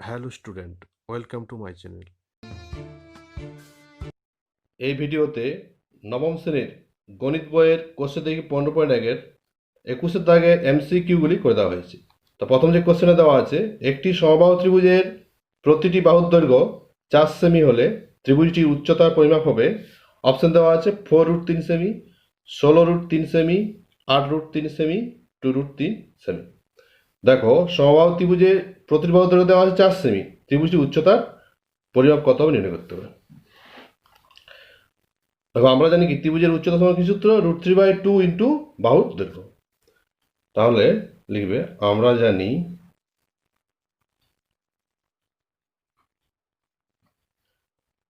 Hello student, welcome to my channel. এই ভিডিওতে নবম শ্রেণীর গণিত বইয়ের কোশ্চেন থেকে 15.1-এর 21-এর দাগের MCQগুলি করে দেওয়া হয়েছে। তো প্রথম যে কোশ্চেনে দেওয়া আছে, একটি সমবাহু ত্রিভুজের প্রতিটি বাহুর দৈর্ঘ্য 4 সেমি হলে ত্রিভুজটির উচ্চতার পরিমাপ হবে। অপশন দেওয়া আছে 4√3 সেমি, 16√3 সেমি, 8√3 সেমি, 2√3 সেমি। দেখো, সমবাহু ত্রিভুজের প্রতিটি বাহুর দৈর্ঘ্য দেওয়া আছে 4 সেমি, ত্রিভুজটির উচ্চতার পরিমাপ কত হবে নির্ণয় করতে হবে। দেখো, আমরা জানি কি ত্রিভুজের উচ্চতা সমান কি সূত্র? √3/2 ইন্টু বাহুর দৈর্ঘ্য। তাহলে লিখবে আমরা জানি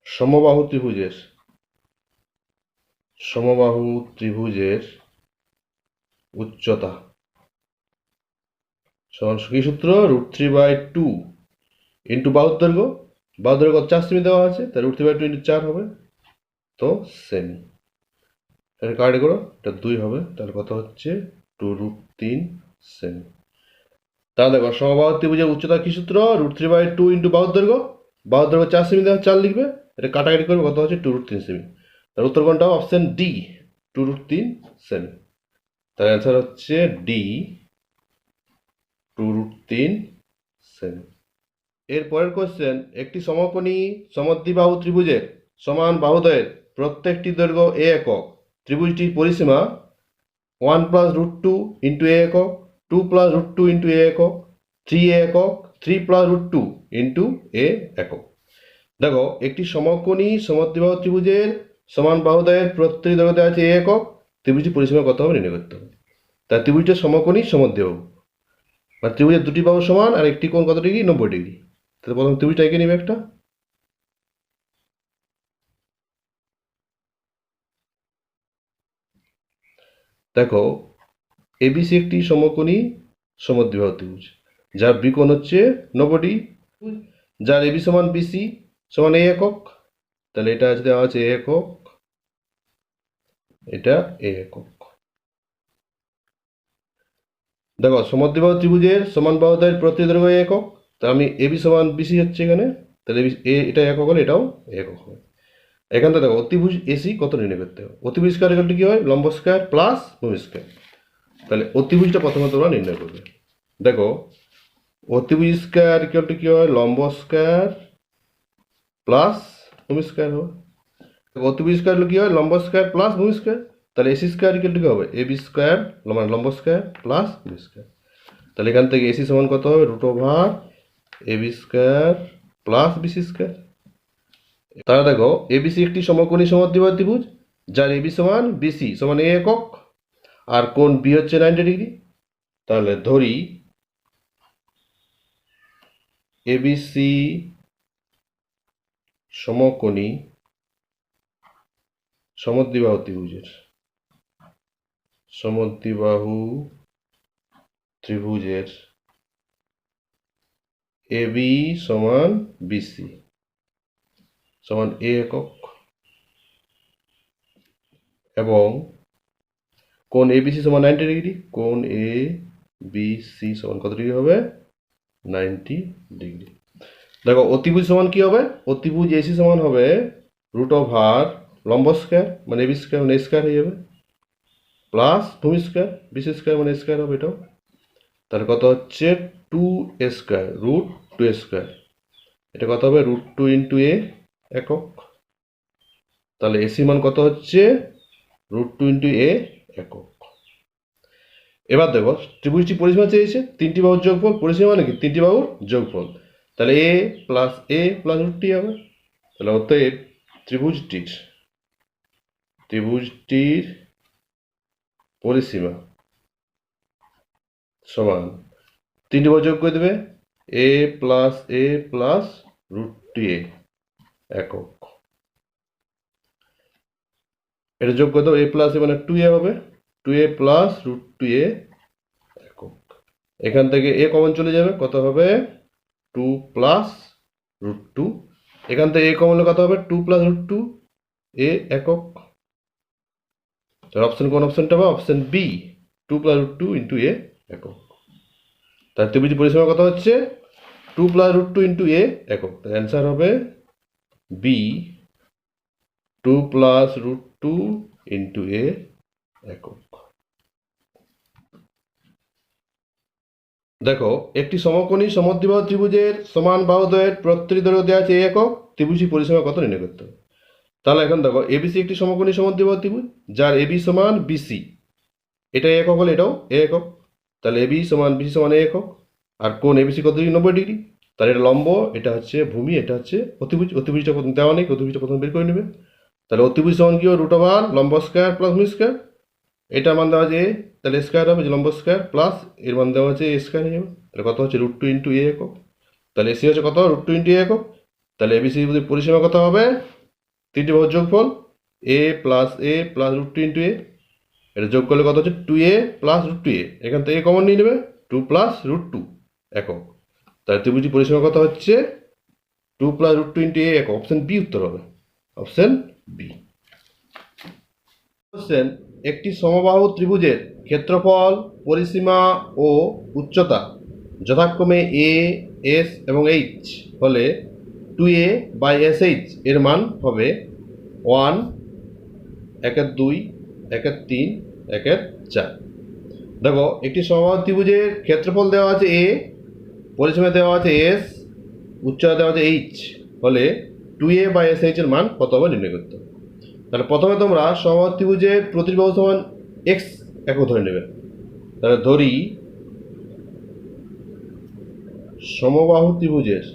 সমবাহু ত্রিভুজের উচ্চতা সমান কি সূত্র? √3/2 ইন্টু বাহুর দৈর্ঘ্য। বাহুর দৈর্ঘ্য 4 সেমি দেওয়া আছে, তাই √3/2 ইন্টু 4 হবে, তো সেমি। এটা কাটে করো, এটা 2 হবে, তাহলে কত হচ্ছে? 2√3 সেমি। তাহলে দেখো, সমবাহু ত্রিভুজের উচ্চতা কি সূত্র? √3/2 ইন্টু বাহুর দৈর্ঘ্য। বাহুর দৈর্ঘ্য 4 সেমি দেওয়া, 4 লিখবে, এটা কাটাকাটি করবে, কত হচ্ছে? 2√3 সেমি। তার উত্তর কোনটা? Option D, 2√3 semi. তার অ্যান্সার হচ্ছে ডি, 2√3 সেমি। এর পরের কোশ্চেন, একটি সমকোণী সমদ্বিবাহু ত্রিভুজের সমান বাহুদ্বয়ের প্রত্যেকটি দৈর্ঘ্য এ একক। ত্রিভুজটির পরিসীমা 1 প্লাস √2 ইন্টু এ একক, 2 প্লাস √2 ইন্টু এ একক, 3 এ একক, 3 প্লাস √2 ইন্টু এ একক। দেখো, একটি সমকোণী সমদ্বিবাহু ত্রিভুজের সমান বাহুদ্বয়ের প্রত্যেক দৈর্ঘ্য দেওয়া আছে এ একক, ত্রিভুজটির পরিসীমা কত হবে নির্ণয় করতে হবে। তাই ত্রিভুজটা সমকোণী সমদ্বিবাহু, মানে ত্রিভুজের দুটি বাহু সমান আর একটি কোণ কত ডিগ্রি? 90 ডিগ্রি। তাহলে প্রথম ত্রিভুজটা এঁকে নিবে একটা। দেখো, এবিসি একটি সমকোণী সমদ্বিবাহু ত্রিভুজ, যার বিকোণ হচ্ছে 90 ডিগ্রি, যার এবি সমান বিসি সমান এ একক। তাহলে এটা আছে দেওয়া আছে এ একক, এটা এ একক। দেখো, সমদ্বিবাহু ত্রিভুজের সমান বাহুদ্বয়ের প্রত্যেক দৈর্ঘ্য এ একক, তা আমি এবি সমান বিসি হচ্ছে এখানে, তাহলে এটা একক হলে এটাও একক হবে। এখান থেকে দেখো, অতিভুজ এসি কত নির্ণয় করতে হবে। অতিভুজ স্কয়ার ইকুয়াল টু কি হয়? লম্ব স্কয়ার প্লাস ভূমি স্কয়ার। তাহলে অতিভুজটা প্রথমে তোমরা নির্ণয় করবে। দেখো, অতিভুজ স্কয়ার ইকুয়াল টু কি হয়? লম্ব স্কয়ার প্লাস ভূমি স্কয়ার হবে। অতিভুজ স্কয়ার হলো কি হয়? লম্ব স্কয়ার প্লাস ভূমি স্কয়ার। তাহলে এসি স্কয়ার ইকুয়াল টু কি হবে? এবি স্কয়ার মানে লম্ব স্কয়ার প্লাস ভূমি স্কয়ার। তাহলে এখান থেকে এসি সমান কত হবে? √Over AB square plus BC square. তাহলে দেখো, এবিসি একটি সমকোণী সমদ্বিবাহু ত্রিভুজ, যার এবি সমান বিসি সমান এ একক, আর কোণ বি হচ্ছে 90 ডিগ্রি। তাহলে ধরি এবিসি সমকোণী সমদ্বিবাহু ত্রিভুজের এবি সমান বিসি সমান এ একক, এবং কোণ এবিসি সমান 90 ডিগ্রি। কোণ এ বিসি সমান কত ডিগ্রি হবে? 90 ডিগ্রি। দেখো, অতিভুজ সমান কি হবে? অতিভুজ এসি সমান হবে √ওভার লম্ব স্কয়ার মানে এবি স্কয়ার মানে এ স্কয়ার হয়ে যাবে, প্লাস ভূমি স্কয়ার বিসি স্কয়ার মানে স্কয়ার হবে এটাও। তাহলে কত হচ্ছে? 2a square, √2a square. এটা কত হবে? √2 ইন্টু এ একক। তাহলে এসি মান কত হচ্ছে? √2 ইন্টু এ একক। এবার দেখো, ত্রিভুজটি পরিসীমা চেয়েছে, তিনটি বাহুর যোগফল। পরিসীমা মানে কি? তিনটি বাহুর যোগফল। তাহলে এ প্লাস √t হবে। তাহলে অতএব ত্রিভুজটির পরিসীমা সমান, তিনটি বাহু যোগ করে দেবে, এ প্লাস √2a একক। এটা যোগ করে দাও, এ প্লাস মানে 2a হবে, 2a প্লাস √2a একক। এখান থেকে এ কমন চলে যাবে, কত হবে? 2 প্লাস √2। এখান থেকে এ কমন হলে কত হবে? 2 প্লাস √2 এ একক। অপশন কোন অপশনটা হবে? Option B, 2 plus √2 into A একক। তার ত্রিভুজের পরিসীমা কত হচ্ছে? 2 plus root two into A একক, তাহলে অ্যান্সার হবে B 2 plus root two into A একক। দেখো একটি সমকোণী সমদ্বিবাহু ত্রিভুজের সমান বাহুদ্বয়ের প্রত্যেকটি দৈর্ঘ্য দেওয়া আছে এ একক, ত্রিভুজটি পরিসীমা কত নির্ণয় করতে হবে। তাহলে এখন দেখো এবিসি একটি সমকোণী সমদ্বিবাহু ত্রিভুজ যার এবি সমান বিসি, এটা এ একক হলে এটাও এ একক, তাহলে এবি সমান বিসি সমান এ একক। আর কোণ এবিসি কত ডিগ্রি, 90 ডিগ্রি, তাহলে এটা লম্ব, এটা হচ্ছে ভূমি, এটা হচ্ছে অতিভুজ। অতিভুজটা প্রথম দেওয়া নেই, অতিভুজটা প্রথম বের করে নেবে। তাহলে অতিভুজ সমান কি হবে, রুট ওভার লম্ব স্কয়ার প্লাস ভূমি স্কয়ার, এটার মান দেওয়া আছে এ, তাহলে স্কয়ার হবে যে লম্ব স্কয়ার প্লাস এর মান দেওয়া আছে এ স্কয়ার হয়ে যাবে। তাহলে কত হচ্ছে রুট টু ইন্টু এ একক, তাহলে এসি হচ্ছে কত রুট টু ইন্টু এ একক। তাহলে এবিসি পরিসীমা কত হবে, তিনটি বাহুর যোগফল এ প্লাস রুট টু ইন্টু এ, এটা যোগ করলে কত হচ্ছে 2a প্লাস রুট টু এ, এখান থেকে কমন নিয়ে নেবে 2 প্লাস রুট টু একক। তাহলে ত্রিভুজটি পরিসীমা কত হচ্ছে 2 plus root two into A একক, অপশন বি উত্তর হবে, অপশন বি। কোশ্চেন, একটি সমবাহু ত্রিভুজের ক্ষেত্রফল, পরিসীমা ও উচ্চতা যথাক্রমে এ, এস এবং এইচ হলে 2a বাই এস এইচ এর মান হবে 1, 1/2, 1/3, 1/4। দেখো একটি সমবাহু ত্রিভুজের ক্ষেত্রফল দেওয়া আছে এ, পরিসীমা দেওয়া আছে এস, উচ্চতা দেওয়া আছে এইচ হলে 2a বাই এস এইচ এর মান কত হবে নির্ণয় করতে হবে। তাহলে প্রথমে তোমরা সমবাহু ত্রিভুজের প্রতিটি বাহু সমান এক্স একক ধরে নেবে। তাহলে ধরি সমবাহু ত্রিভুজের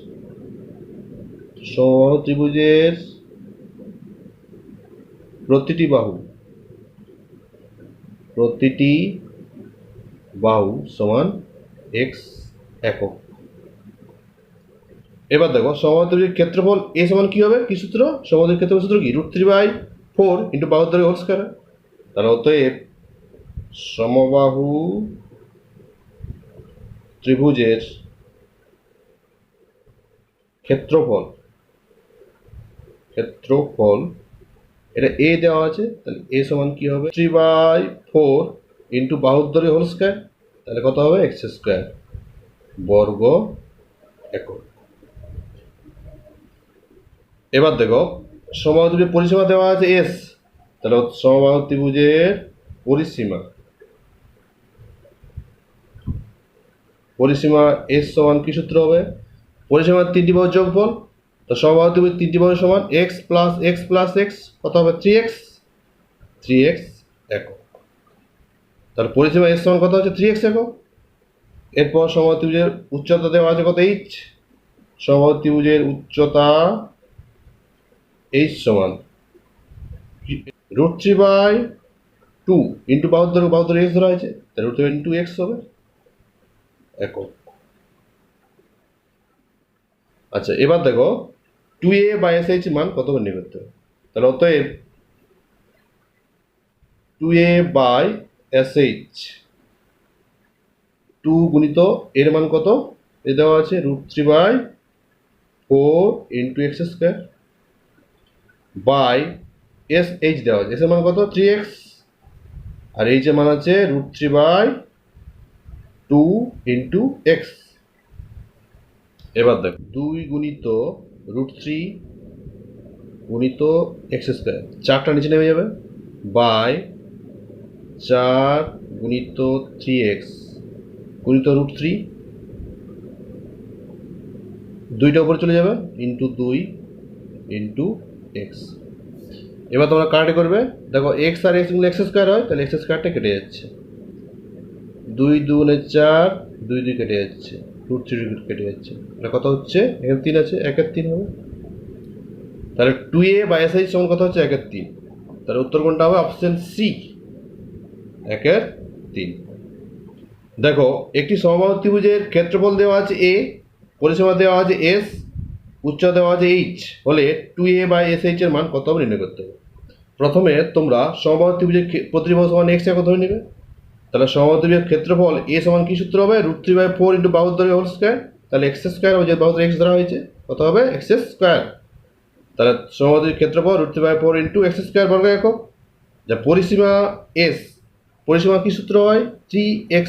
প্রতিটি বাহু সমান এক্স একক। এবার দেখো সমবাহু ত্রিভুজের ক্ষেত্রফল এ সমান কি হবে, কি সূত্র, সমবাহু ত্রিভুজের ক্ষেত্রফল সূত্র কি, √3/4 ইন্টু বাহুর দৈর্ঘ্য হোল স্কয়ার। তাহলে অতএব সমবাহু ত্রিভুজের ক্ষেত্রফল এটা এ দেওয়া আছে, তাহলে এ সমান কি হবে 3/4 ইন্টু বাহুর দৈর্ঘ্য হোল স্কয়ার, তাহলে কত হবে এক্স স্কয়ার বর্গ একক। এবার দেখো সমবাহু ত্রিভুজের পরিসীমা দেওয়া আছে এস, তাহলে সমবাহু ত্রিভুজের পরিসীমা এস সমান কি সূত্র হবে, পরিসীমার তিনটি বাহুর যোগফল, তো সমবাহু ত্রিভুজ তিনটি বাহু সমান এক্স প্লাস এক্স কত হবে 3x একক। তাহলে পরিসীমা এস সমান কত হচ্ছে 3x একক। এরপর সমবাহু ত্রিভুজের উচ্চতা দেওয়া আছে কত এইচ, সমবাহু ত্রিভুজের উচ্চতা এইচ সমান √3/2 ইন্টু বাহুর দৈর্ঘ্য এক্স ধরা হয়েছে, তাহলে √3 ইন্টু এক্স হবে একক। আচ্ছা এবার দেখো 2a বাই এস এইচ মান কত করে নিয়ে করতে হবে। তাহলে অতএব 2a বাই এস এইচ 2 গুণিত এর মান কত, এ দেওয়া আছে √3/4 into x square by S H দেওয়া আছে, এস এর মান কত 3x, আর এইচ এর মান আছে √3/2 ইন্টু এক্স। এবার দেখো 2 গুণিত √3 গুণিত এক্স স্কয়ার, 4টা নিচে নেমে যাবে, বাই 4 গুণিত 3x গুণিত √3, 2টা উপরে চলে যাবে ইন্টু 2 ইন্টু এক্স। এবার তোমরা কাটে করবে, দেখো এক্স আর এক্স গুণলে এক্স স্কয়ার হয়, তাহলে এক্স স্কয়ারটা কেটে যাচ্ছে, 2 2 4, 2 2 কেটে যাচ্ছে, √3 কেটে যাচ্ছে, এটা কত হচ্ছে, এখানে 3 আছে 1/3 হবে। তাহলে 2a বাই এস এইচ সমান কত হচ্ছে 1/3, তাহলে উত্তর কোনটা হবে, অপশন সি 1/3। দেখো একটি সমবাহু ত্রিভুজের ক্ষেত্রফল দেওয়া আছে এ, পরিসীমা দেওয়া আছে এস, উচ্চতা দেওয়া আছে এইচ হলে 2a বাই এস এইচ এর মান কত হবে নির্ণয় করতে হবে। প্রথমে তোমরা সমবাহু ত্রিভুজের প্রতিটি বাহু সমান এক্স একক ধরে নেবে। তাহলে সমবাহু ত্রিভুজের ক্ষেত্রফল এ সমান কি সূত্র হবে, √3/4 ইন্টু বাহুর দৈর্ঘ্য হোল স্কয়ার, তাহলে এক্স স্কয়ার হবে, যে বাহুর এক্স ধরা হয়েছে কত হবে এক্স স্কয়ার। তাহলে সমবাহু ত্রিভুজের ক্ষেত্রফল √3/4 ইন্টু এক্স স্কয়ার বর্গ একক। যা পরিসীমা এস, পরিসীমা কি সূত্র হয় 3x,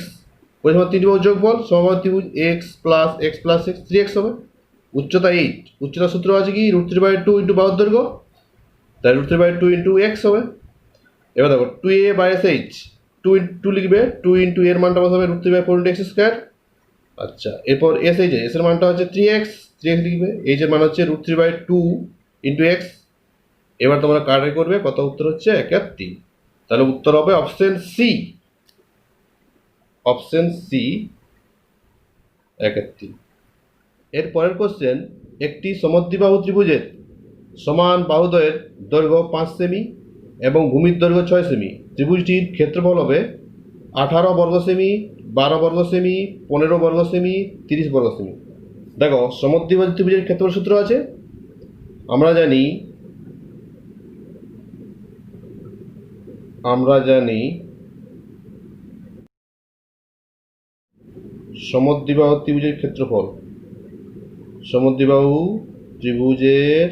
পরিসীমা তিনটি বাহুর যোগফল সমবাহু ত্রিভুজ x plus x plus x 3x হবে। উচ্চতা 8, উচ্চতার সূত্র আছে কি √3/2 ইন্টু বাহুর দৈর্ঘ্য, তাই √3/2 ইন্টু এক্স হবে। এবার দেখো 2a বাই এইচ 2 লিখবে, 2 ইন্টু এর মানটা হবে √3/4 ইন্টু এক্স স্কোয়ার। আচ্ছা, এরপর এস এইচ এর মানটা হচ্ছে 3x লিখবে, এইচ এর মান হচ্ছে √3/2 ইন্টু এক্স। এবার তোমরা কাটাকাটি করবে, কত উত্তর হচ্ছে 1 আর 3। তাহলে উত্তর হবে অপশন সি, 1 আর 3। এর পরের কোশ্চেন, একটি সমদ্বিবাহু ত্রিভুজের সমান বাহুদ্বয়ের দৈর্ঘ্য 5 সেমি এবং ভূমির দৈর্ঘ্য 6 সেমি। ত্রিভুজটির ক্ষেত্রফল হবে 18 বর্গ সেমি, 12 বর্গ সেমি, 15 বর্গ সেমি, 30 বর্গ সেমি। দেখো সমদ্বিবাহু ত্রিভুজের ক্ষেত্রফল সূত্র আছে, আমরা জানি সমদ্বিবাহু ত্রিভুজের ক্ষেত্রফল, সমদ্বিবাহু ত্রিভুজের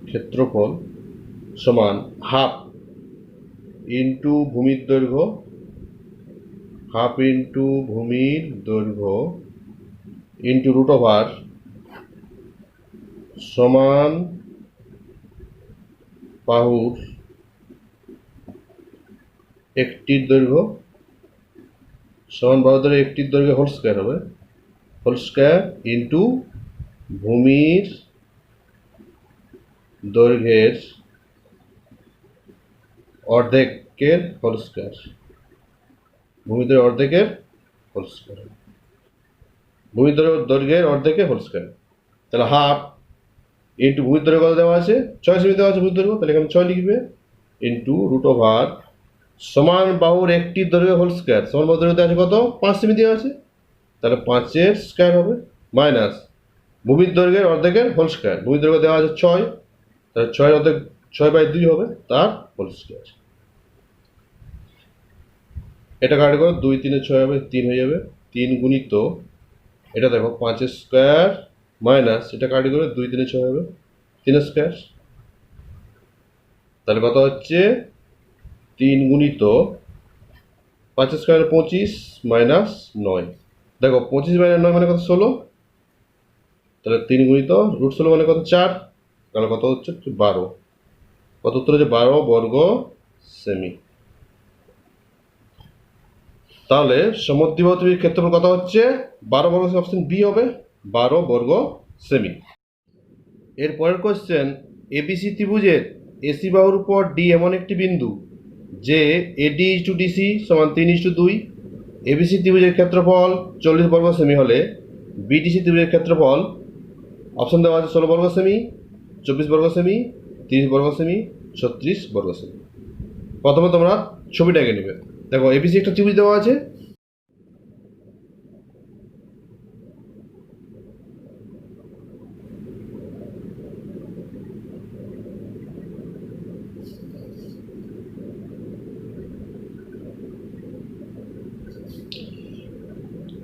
ক্ষেত্রফল সমান হাফ ইন্টু ভূমির দৈর্ঘ্য, ইন্টু √ সমান বাহুর একটির দৈর্ঘ্য, একটির দৈর্ঘ্য হোল স্কয়ার হবে, ইন্টু ভূমির দৈর্ঘ্যের অর্ধেকের হোল স্কয়ার, ভূমির অর্ধেকের হোল স্কয়ার। তাহলে হাফ ইন্টু ভূমির দৈর্ঘ্য কত দেওয়া আছে, 6 সেমি দেওয়া আছে ভূমির দৈর্ঘ্য, তাহলে এখানে 6 লিখবে, ইন্টু √ সমান বাহুর একটি দৈর্ঘ্য হোল স্কয়ার, সমান বাহুর দৈর্ঘ্য আছে কত, 5 সেমি দেওয়া আছে, তাহলে 5-এর স্কয়ার হবে, মাইনাস ভূমির দৈর্ঘ্যের অর্ধেকের হোল স্কয়ার, ভূমির দৈর্ঘ্য দেওয়া আছে 6, তাহলে 6-এর অর্ধেক 6/2 হবে, তার হোল স্কয়ার। এটা কাট করো, 2 3 6 হবে, 3 হয়ে যাবে, 3 গুণিত এটা দেখো 5-এর স্কয়ার মাইনাস এটা কাট করে 2 3 6 হবে, 3-এর স্কয়ার। তাহলে কত হচ্ছে 3 গুণিত 5-এর স্কয়ার 25 মাইনাস 9। দেখো 25 মাইনাস 9 মানে কত, 16। তাহলে 3 গুণিত √16 মানে কত, 4। তাহলে কত হচ্ছে 12। কত উত্তর হচ্ছে 12 বর্গ সেমি। তাহলে সমদ্বিবাহু ত্রিভুজের ক্ষেত্রফল কত হচ্ছে 12 বর্গ সেমি, অপশন বি হবে 12 বর্গ সেমি। এর পরের কোশ্চেন, এবিসি ত্রিভুজের এসি বাহুর উপর ডি এমন একটি বিন্দু যে এডি টু ডিসি সমান 3:2। এবিসি ত্রিভুজের ক্ষেত্রফল 40 বর্গ সেমি হলে বিডিসি ত্রিভুজের ক্ষেত্রফল অপশন দেওয়া আছে 16 বর্গ সেমি, 24 বর্গ সেমি, 30 বর্গ সেমি, 36 বর্গ সেমি। প্রথমে তোমরা ছবিটা এঁকে নেবে। দেখো এবিসি একটা ত্রিভুজ দেওয়া আছে,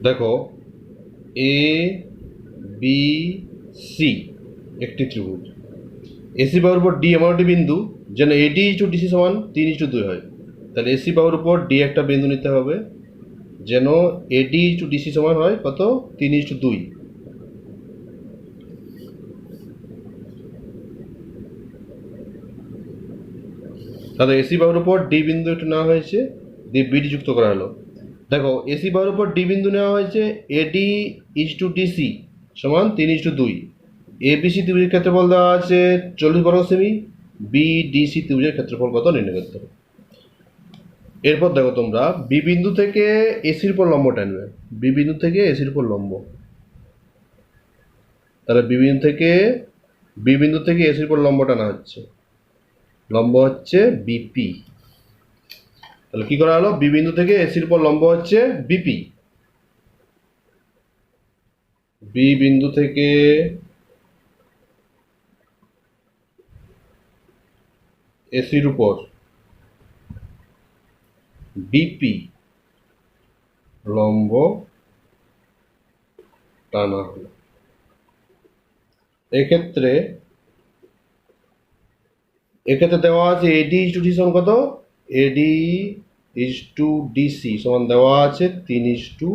দেখো এ বি সি একটি ত্রিভুজ, এসি বাহুর উপর ডি এমন একটি বিন্দু যেন এডি টু ডিসি সমান 3:2 হয়। তাহলে এসি বাহুর উপর ডি একটা বিন্দু নিতে হবে যেন এডি টু ডিসি সমান হয় কত, 3:2। তাহলে এসি বাহুর উপর ডি বিন্দু একটু নেওয়া হয়েছে, দিয়ে বিডি যুক্ত করা হলো। দেখো এসি বাহুর উপর ডি বিন্দু নেওয়া হয়েছে, এডি ইজ টু ডিসি সমান 3:2। এবিসি ত্রিভুজের ক্ষেত্রফল দেওয়া আছে 40 বর্গ সেমি, বিডিসি ত্রিভুজের ক্ষেত্রফল কত নির্ণয় করতে হবে। এরপর দেখো তোমরা বি বিন্দু থেকে এসির উপর লম্ব টানবে, বি বিন্দু থেকে এসির উপর লম্ব, তাহলে বি বিন্দু থেকে এসির উপর লম্ব টানা হচ্ছে, লম্ব হচ্ছে বিপি। তাহলে কি করা হলো, বি বিন্দু থেকে এসির উপর লম্ব হচ্ছে বিপি, বি বিন্দু থেকে এসির উপর বিপি লম্ব টানা হলো। এক্ষেত্রে দেওয়া আছে এডি টু ডি সমান কত, এডি ইজ টু ডিসি সমান দেওয়া আছে 3:2,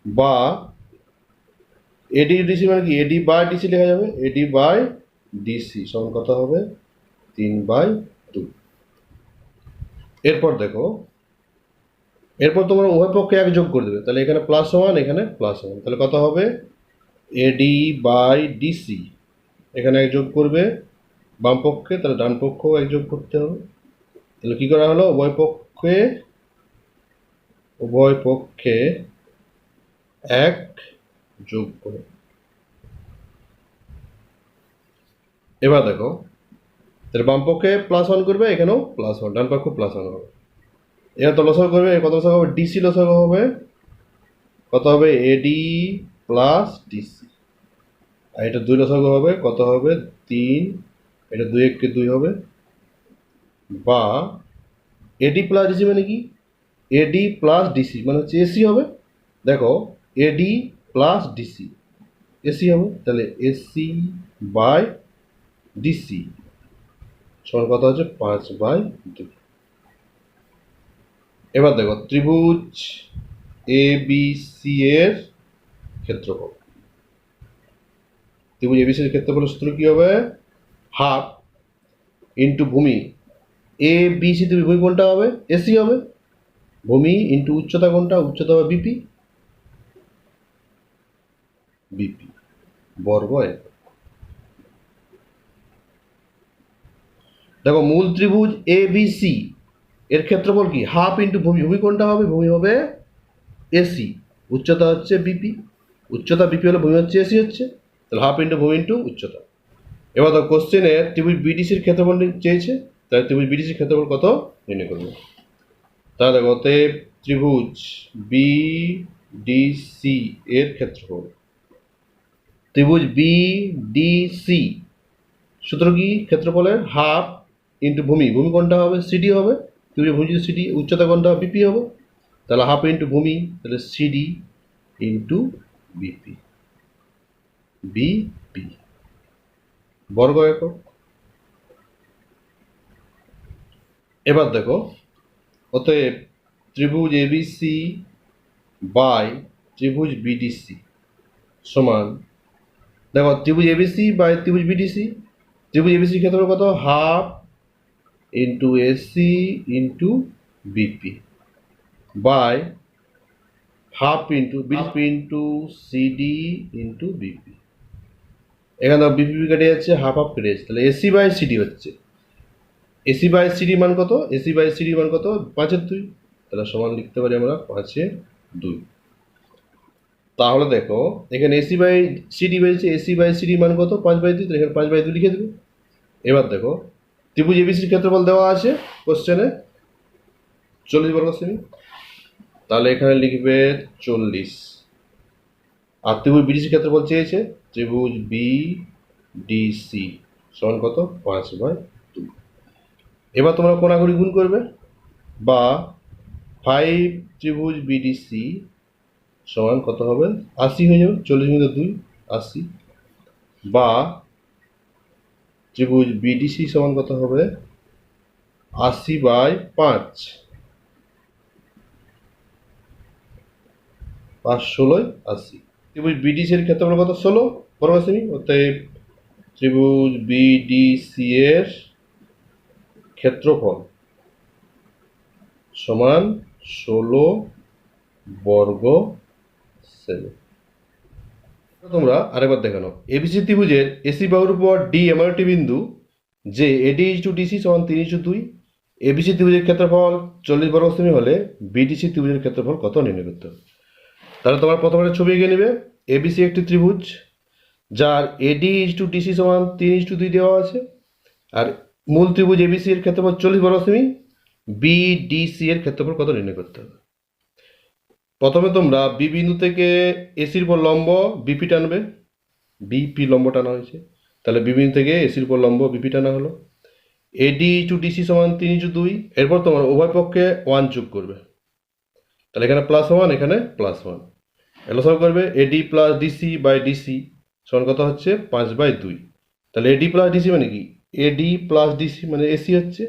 বা এডি ডিসি মানে কি, এডি বাই ডিসি লেখা যাবে, এডি বাই ডিসি সমান কত হবে 3/2। এরপর দেখো, এরপর তোমরা উভয় পক্ষে এক যোগ করে দেবে, তাহলে এখানে প্লাস ওয়ান এখানে প্লাস ওয়ান, তাহলে কত হবে এডি বাই ডিসি, এখানে এক যোগ করবে বাম পক্ষে, তাহলে ডান পক্ষও এক যোগ করতে হবে। তাহলে কি করা হলো, উভয় পক্ষে এক যোগ করে। এবার দেখো, তাহলে বাম পক্ষে প্লাস ওয়ান করবে, এখানেও প্লাস ওয়ান, ডান পক্ষ প্লাস ওয়ান হবে। এবার তো লসাগু করবে, কত লসাগু হবে, ডিসি লসাগু হবে, কত হবে এডি প্লাস ডিসি, আর এটা 2 লসাগু হবে, কত হবে 3, এটা 2 1 2 হবে, বা এডি প্লাস ডিসি মানে কি, এডি প্লাস ডিসি মানে হচ্ছে এসি হবে। দেখো এডি প্লাস ডিসি এসি হবে, তাহলে এসি বাই ডিসি সমান কত হচ্ছে 5/2। এবার দেখো ত্রিভুজ এ বি সি এর ক্ষেত্রফল, ত্রিভুজ এবিসি এর ক্ষেত্রফলের সূত্র কি হবে, হাফ ইন্টু ভূমি, এ বি সি ত্রিভুজ ভূমি কোনটা হবে, এসি হবে, ভূমি ইন্টু উচ্চতা কোনটা, উচ্চতা হবে বিপি, বিপি বর্গ একক। দেখো মূল ত্রিভুজ এ বি সি এর ক্ষেত্রফল কি, হাফ ইন্টু ভূমি, ভূমি কোনটা হবে, ভূমি হবে এসি, উচ্চতা হচ্ছে বিপি, উচ্চতা বিপি হলে ভূমি হচ্ছে এসি হচ্ছে, তাহলে হাফ ইন্টু ভূমি ইন্টু উচ্চতা। এবার তো কোশ্চেনে ত্রিভুজ বিডিসির ক্ষেত্রফল চেয়েছে, তাহলে ত্রিভুজ বিডিসির ক্ষেত্রফল কত নির্ণয় করবে। তাহলে দেখো ত্রিভুজ বিডিসি এর ক্ষেত্রফল, ত্রিভুজ বিডিসি সূত্র কি, ক্ষেত্রফলের হাফ ইন্টু ভূমি, ভূমি কোনটা হবে সিডি হবে, ত্রিভুজ ভূমি যদি সিডি, উচ্চতা কোনটা বিপি হবে, তাহলে হাফ ইন্টু ভূমি, তাহলে সিডি ইন্টু বিপি, বিপি বর্গ একক। এবার দেখো অতএব ত্রিভুজ এবিসি বাই ত্রিভুজ বিডিসি সমান, দেখো ত্রিভুজ এবিসি বাই ত্রিভুজ বিডিসি, ত্রিভুজ এবিসির ক্ষেত্রফল কত, half into AC into BP by half into BP into CD into BP. এখানে দেখো বিপি কেটে যাচ্ছে, হাফ হাফ কেটে যাচ্ছে, তাহলে এসি বাই সিডি হচ্ছে, এসি বাই সিডি মান কত, এসি বাই সিডি মান কত 5/2, তাহলে সমান লিখতে পারি আমরা 5/2। তাহলে দেখো এখানে এসি বাই সিডি বলছে, এসি বাই সিডি মান কত 5/2, তাহলে এখানে 5/2 লিখে দেবে। এবার দেখো ত্রিভুজ এবিসির ক্ষেত্রফল দেওয়া আছে কোশ্চেনে 40 বর্গ সেমি, তাহলে এখানে লিখবে 40, আর ত্রিভুজ বিডিসির ক্ষেত্রফল চেয়েছে, ত্রিভুজ বিডিসি সমান কত 5/2। এবার তোমরা কোণাগুলি গুণ করবে, বা 5 ত্রিভুজ বিডিসি সমান কত হবে 80 হয়ে যাবে, 40 মধ্যে 2 80, বা ত্রিভুজ বিডিসি সমান কত হবে 80/5, 5 16 80। ত্রিভুজ বিডিসি এর ক্ষেত্রফল কত 16 বর্গ সেমি, অতএব ত্রিভুজ বিডিসি এর ক্ষেত্রফল সমান 16 বর্গ সেমি। তোমরা আরেকবার দেখানো, এবিসি ত্রিভুজের এসি বাহুর উপর ডি এমন একটি বিন্দু যে এডি ইজ টু ডিসি সমান 3:2, এবিসি ত্রিভুজের ক্ষেত্রফল 40 বর্গ সেমি হলে বিডিসি ত্রিভুজের ক্ষেত্রফল কত নির্ণয় করতে হবে। তাহলে তোমার প্রথমে ছবি এঁকে নেবে, এবিসি একটি ত্রিভুজ যার এডি ইজ টু ডিসি সমান 3:2 দেওয়া আছে, আর মূল ত্রিভুজ এবিসি এর ক্ষেত্রফল 40 বর্গ সেমি, বিডিসি এর ক্ষেত্রফল কত নির্ণয় করতে হবে। প্রথমে তোমরা বি বিন্দু থেকে এসির উপর লম্ব বিপি টানবে, বিপি লম্ব টানা হয়েছে, তাহলে বি বিন্দু থেকে এসির উপর লম্ব বিপি টানা হলো, এডি টু ডিসি সমান 3:2, এরপর তোমার উভয় পক্ষে 1 যোগ করবে, তাহলে এখানে +1 এখানে +1, লসাগু করবে AD plus DC by DC সমান কত হচ্ছে 5/2, তাহলে এডি প্লাস ডিসি মানে কি, এডি প্লাস ডিসি মানে এসি হচ্ছে,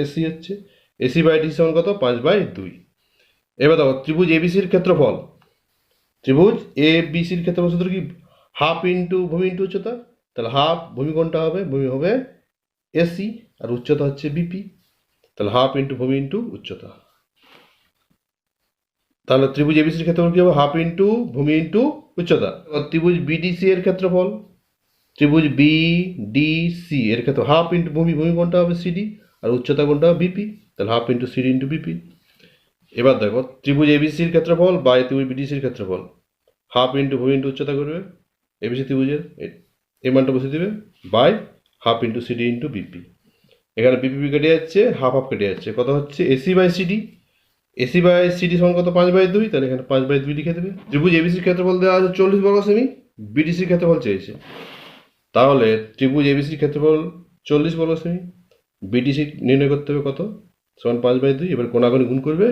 এসি হচ্ছে, এসি বাই ডি সমান কত 5/2। এবার দেখো ত্রিভুজ এবিসির ক্ষেত্রফল, ত্রিভুজ এ বিসির ক্ষেত্রফল সূত্র কি হাফ ইন্টু ভূমি ইন্টু উচ্চতা, তাহলে হাফ ভূমি কোনটা হবে, ভূমি হবে এসি আর উচ্চতা হচ্ছে বিপি, তাহলে হাফ ইন্টু ভূমি ইন্টু উচ্চতা। তাহলে ত্রিভুজ এবিসির ক্ষেত্রফল কি হবে হাফ ইন্টু ভূমি ইন্টু উচ্চতা। ত্রিভুজ বিডিসি এর ক্ষেত্রফল, ত্রিভুজ বিডিসি এর ক্ষেত্রে হাফ ইন্টু ভূমি, ভূমি কোনটা হবে সিডি আর উচ্চতা কোনটা হবে বিপি, তাহলে half into CD into BP. এবার দেখো ত্রিভুজ এবিসির ক্ষেত্রফল বাই ত্রিভুজ বিডিসির ক্ষেত্রফল, হাফ ইন্টু ভূমি ইন্টু উচ্চতা করবে এবিসি ত্রিভুজের, এই মানটা বসে দিবে by half into CD into BP. এখানে বিপি কেটে যাচ্ছে, হাফ হাফ কেটে যাচ্ছে, কত হচ্ছে AC by CD, AC by CD সমান কত 5/2, তাহলে এখানে 5/2 লিখে দেবে। ত্রিভুজ এবিসির ক্ষেত্রফল দেওয়া আছে 40 বর্গ সেমি, বিডিসির ক্ষেত্রফল চেয়েছে, তাহলে ত্রিভুজ এবিসির ক্ষেত্রফল 40 বর্গ সেমি, বিডিসি নির্ণয় করতে হবে কত সমান 5/2, এবার কোনাগুনি গুণ করবে,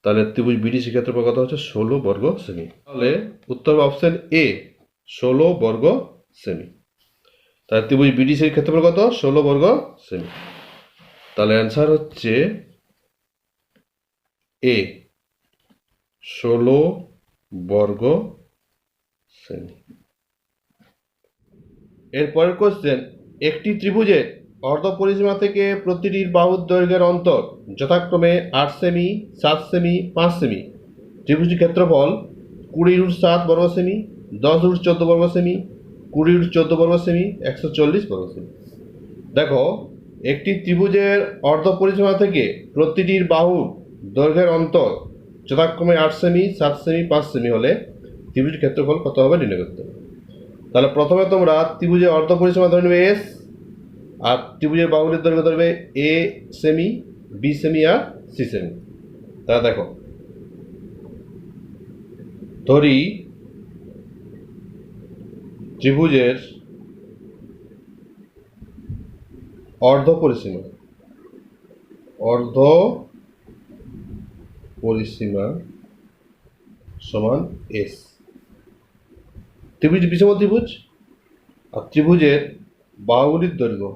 তাহলে ত্রিভুজ বিডিসি ক্ষেত্রফল কত হচ্ছে 16 বর্গ সেমি। তাহলে উত্তর হবে অপশন এ 16 বর্গ সেমি। তাহলে ত্রিভুজ বিডিসির ক্ষেত্রফল কত 16 বর্গ সেমি, তাহলে অ্যান্সার হচ্ছে এ 16 বর্গ সেমি। এর পরের কোশ্চেন, একটি ত্রিভুজের অর্ধ পরিসীমা থেকে প্রতিটির বাহুর দৈর্ঘ্যের অন্তর যথাক্রমে 8 সেমি, 7 সেমি, 5 সেমি। ত্রিভুজটির ক্ষেত্রফল 20√7 বর্গ সেমি, 10√14 বর্গ সেমি, 20√14 বর্গ সেমি, 140 বর্গ সেমি। দেখো একটি ত্রিভুজের অর্ধ পরিসীমা থেকে প্রতিটির বাহুর দৈর্ঘ্যের অন্তর যথাক্রমে 8 সেমি, 7 সেমি, 5 সেমি হলে ত্রিভুজের ক্ষেত্রফল কত হবে নির্ণয় করতে হবে। তাহলে প্রথমে তোমরা ত্রিভুজের অর্ধ পরিসীমা ধরে নেবে এস, আর ত্রিভুজের বাহুগুলির দৈর্ঘ্য ধরবে এ সেমি, বি সেমি আর সি সেমি। তাহলে দেখো ধরি ত্রিভুজের অর্ধ পরিসীমা, অর্ধ পরিসীমা সমান এস, ত্রিভুজ বিষম ত্রিভুজ, আর ত্রিভুজের বাহুগুলির দৈর্ঘ্য,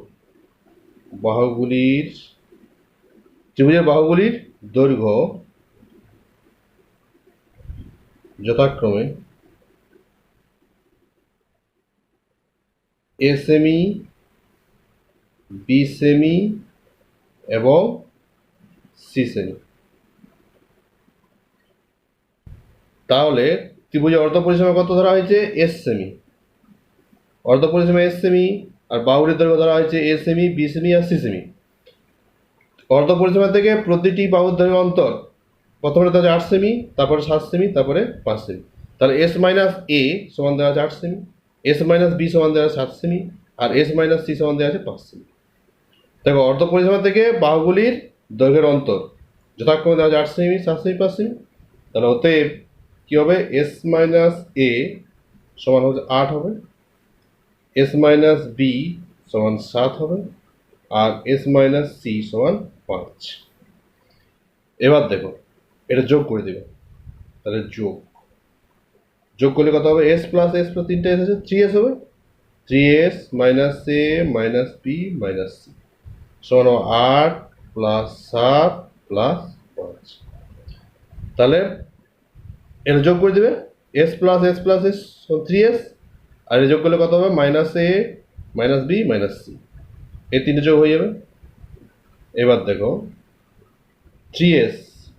ত্রিভুজের বাহুগুলির দৈর্ঘ্য যথাক্রমে এ সেমি, বি সেমি এবং সি সেমি। তাহলে ত্রিভুজের অর্ধ পরিসীমা কত ধরা হয়েছে এস সেমি, অর্ধ পরিসীমা এস সেমি, আর বাহুগুলির দৈর্ঘ্য ধরা হয়েছে এ সেমি, বি সেমি আর সি সেমি। অর্ধ পরিসীমা থেকে প্রতিটি বাহুর দৈর্ঘ্য অন্তর প্রথমে দেওয়া আছে 8 সেমি, তারপরে 7 সেমি, তারপরে 5 সেমি। তাহলে এস মাইনাস এ সমান দেওয়া আছে 8 সেমি, এস মাইনাস বি সমান দেওয়া আছে 7 সেমি, আর এস মাইনাস সি সমান দেওয়া আছে 5 সেমি। দেখো অর্ধ পরিসীমা থেকে বাহুগুলির দৈর্ঘ্যের অন্তর যথাক্রমে দেওয়া আছে 8 সেমি, 7 সেমি, 5 সেমি। তাহলে অতএব কি হবে এস মাইনাস এ সমান হচ্ছে 8 হবে, এস মাইনাস বি সমান 7 হবে, আর এস মাইনাস সি সমান 5। এবার দেখো এটা যোগ করে দেবে, তাহলে যোগ করলে কত হবে এস প্লাস তিনটে এস আছে 3s হবে, 3s মাইনাস এ মাইনাস বি মাইনাস সি সমান 8 প্লাস 7 প্লাস 5। তাহলে এটা যোগ করে দেবে এস প্লাস এস 3s, আর এটা যোগ করলে কত হবে মাইনাস এ মাইনাস বি মাইনাস সি, এই তিনটে যোগ হয়ে যাবে। এবার দেখো 3s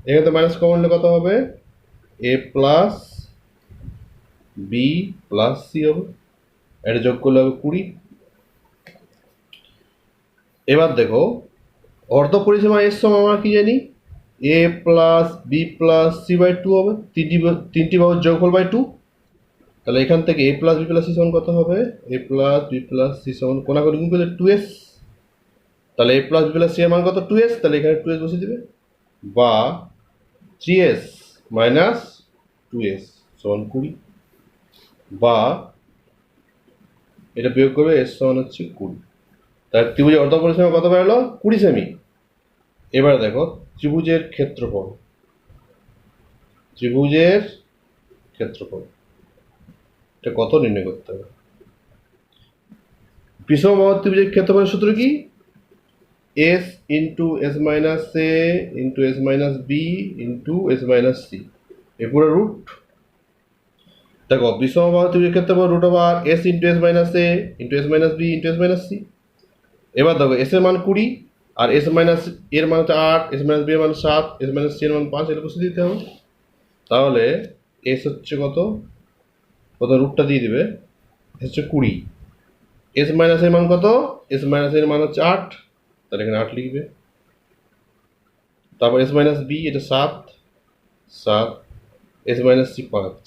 এখানে তো মাইনাস কমন হলে কত হবে এ প্লাস বি প্লাস সি হবে, এটা যোগ করলে হবে 20। এবার দেখো অর্ধ পরিসীমা এর সমান আমরা কি জানি A plus B plus C by 2 হবে, তিনটি বাহুর যোগফল বাই 2। তাহলে এখান থেকে এ প্লাস বি প্লাস সি সমান কত হবে এ প্লাস বি প্লাস সি সমান কোনাকুনি গুণ করলে 2s, তাহলে এ প্লাস বি প্লাস সি এর মান কত 2s, তাহলে এখানে 2s বসে দিবে, বা 3s মাইনাস 2s সমান 20, বা এটা বিয়োগ করবে এস সমান হচ্ছে 20। তার ত্রিভুজের অর্ধ পরিসীমা কত বেরোলো 20 সেমি। এবারে দেখো ত্রিভুজের ক্ষেত্রফল, ত্রিভুজের ক্ষেত্রফল এটা কত নির্ণয় করতে হবে। বিষমবাহু ত্রিভুজের ক্ষেত্রফলের সূত্র কি S into S minus A into S minus B into S minus C এ পুরো রুট। দেখো বিষমবাহু ত্রিভুজের ক্ষেত্রে root over S into S minus A into S minus B into S minus C. এবার দেখো এস এর মান 20 আর এস মাইনাস এর মান হচ্ছে 8, এস মাইনাস বি এর মান 7, এস মাইনাস সি এর মান 5, এটা বসে দিতে হবে। তাহলে এস হচ্ছে কত, রুটটা দিয়ে দিবে, হচ্ছে 20। এস মাইনাস এর মান কত, এস মাইনাস এর মান হচ্ছে 8, তাহলে এখানে 8 লিখবে। তারপর এস মাইনাস বি এটা 7, এস মাইনাস সি 5।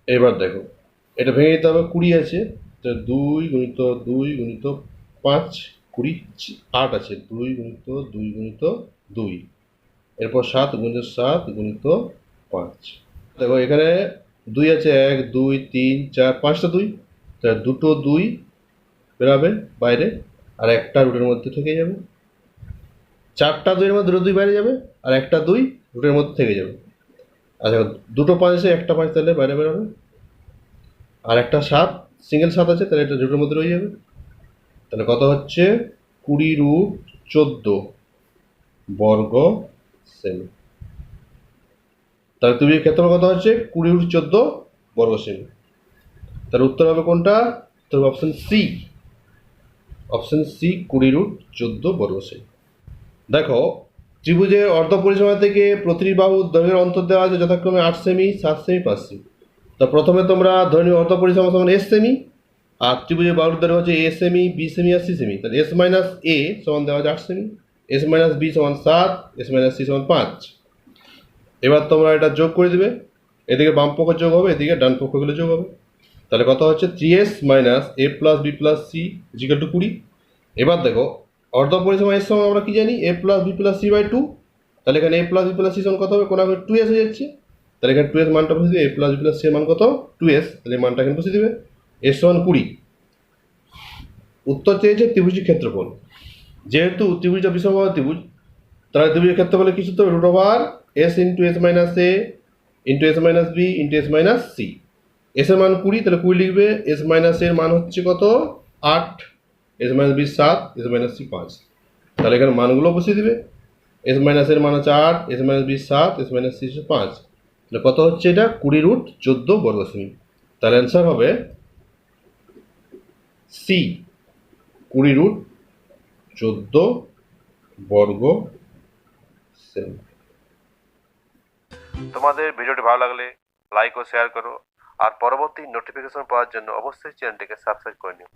এবার দেখো এটা ভেঙে দিতে হবে, 20 আছে, 2 গুণিত 2 গুণিত 5, 20 8 আছে, 2 গুণিত 2 গুণিত 2, এরপর 7 গুণিত 7 গুণিত 5। দেখো এখানে 2 আছে, 1 2 3 4 5টা 2, তাহলে দুটো 2 বেরাবে বাইরে আর একটা রুটের মধ্যে থেকে যাবে। 4টা 2 এর মধ্যে দুটো 2 বাইরে যাবে আর একটা 2 রুটের মধ্যে থেকে যাবে। আচ্ছা দুটো 5 আছে, একটা 5 তাহলে বাইরে বেরোবে, আর একটা 7 সিঙ্গেল 7 আছে, তাহলে এটা রুটের মধ্যে রয়ে যাবে। তাহলে কত হচ্ছে 20 রুট 14 বর্গ সেমি। তাহলে তুমি ক্ষেত্রফল কত হচ্ছে 20 রুট 14 বর্গ সেমি। তার উত্তর হবে কোনটা, উত্তর হবে অপশন সি, 20 রুট 14 বর্গ সেমি। দেখো ত্রিভুজের অর্ধ পরিসীমা থেকে প্রতিটি বাহুর দৈর্ঘ্যের অন্তর দেওয়া আছে যথাক্রমে 8 সেমি, 7 সেমি, 5 সেমি। তা প্রথমে তোমরা ধরে নিও অর্ধ পরিসীমা সমান এস সেমি, আর ত্রিভুজের বাহুর দৈর্ঘ্য হচ্ছে এ সেমি, বি সেমি আর সি সেমি। তাহলে এস মাইনাস এ সমান দেওয়া আছে 8 সেমি, এস মাইনাস বি সমান 7, এস মাইনাস সি সমান 5। এবার তোমরা এটা যোগ করে দিবে, এদিকে বাম পক্ষ যোগ হবে, এদিকে ডান পক্ষগুলো যোগ হবে। তাহলে কত হচ্ছে 3s minus A plus B plus C equal to 20। এবার দেখো অর্ধ পরিসীমা এর সময় আমরা কি জানি, A plus B plus C by 2। তাহলে এখানে A plus B plus C সমান কত হবে, কোনো 2s হয়ে যাচ্ছে। তাহলে এখানে 2s মানটা বসে দিবে, এ প্লাস বি প্লাস সি এর মান কত 2s, তাহলে এই মানটা এখানে বসে দিবে, এর সমান 20। উত্তর চেয়েছে ত্রিভুজের ক্ষেত্রফল। যেহেতু ত্রিভুজটা বিষমবাহু ত্রিভুজ, তাহলে ত্রিভুজের ক্ষেত্রফলে কি সূত্র, root over S into S minus A into S minus B into S minus C. S এর মান 20, তাহলে 20 লিখবে, এস মাইনাস এর মান হচ্ছে কত 8, S minus B 7, S minus C 5। তাহলে এখানে মানগুলো বসিয়ে দিবে, এস মাইনাস এর মান হচ্ছে 8, S minus B 7, S minus C 5। তাহলে কত হচ্ছে এটা 20 রুট 14 বর্গ সেমি। তাহলে অ্যান্সার হবে সি, 20 রুট 14 বর্গ সেমি। তোমাদের ভিডিওটি ভালো লাগলে লাইক ও শেয়ার করো, আর পরবর্তী নোটিফিকেশন পাওয়ার জন্য অবশ্যই চ্যানেলটিকে সাবস্ক্রাইব করে নিও।